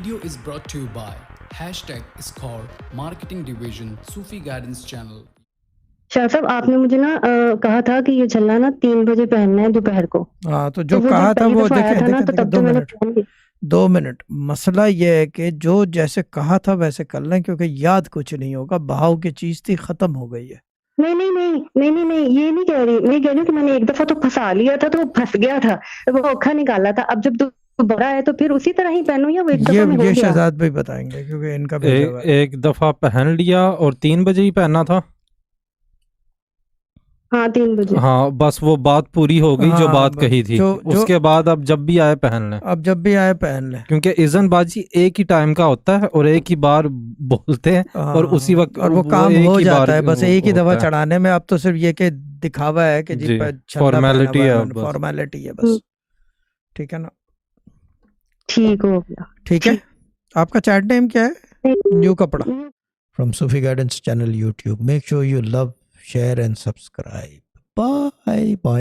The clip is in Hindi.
video is brought to you by #Score Marketing Division Sufi Guidance Channel. Shah साहब आपने मुझे ना कहा था कि ये छल्ला ना 3 बजे पहनना है दोपहर को। हाँ तो जो वो कहा जब था पहली वो दफा आया देखें था ना देखें तो देखें तब 2 तो मैंने मिनट पहन ली। 2 मिनट। मसला ये है कि जो जैसे कहा था वैसे कर लें, क्योंकि याद कुछ नहीं होगा, बहाव की चीज थी, खत्म हो गई है। नहीं नहीं नहीं नहीं नहीं नहीं ये नहीं कह रही, मैं कह रही हूँ कि मैंने एक दफा तो फंसा लिया था तो वो फंस गया था, तो वो औखा निकाला था। अब जब दोबारा है तो फिर उसी तरह ही पहनूं या वो एक दफा में हो ये गया? शहजाद भाई बताएंगे क्योंकि इनका भेजा हुआ है। एक दफा पहन लिया और 3 बजे ही पहनना था। हाँ 3 बजे। हाँ बस वो बात पूरी हो गई जो हाँ, बात बस कही थी। उसके बाद अब जब भी आए पहन लें, अब जब भी आए पहन लें, क्योंकि इज़नबाजी एक ही टाइम का होता है और एक ही बार बोलते हैं और उसी वक्त और वो काम एक हो ही जाता बार है बस एक ही दफा होता है। चढ़ाने में। अब तो सिर्फ ये कि दिखावा है कि जी, फॉर्मेलिटी है, बस। फॉर्मेलिटी है बस। ठीक है ना? ठीक हो गया। ठीक है। आपका चैट नेम क्या है? नहीं, न्यू कपड़ा from Sufi guidance channel YouTube. Make sure you love, share and subscribe. Bye bye.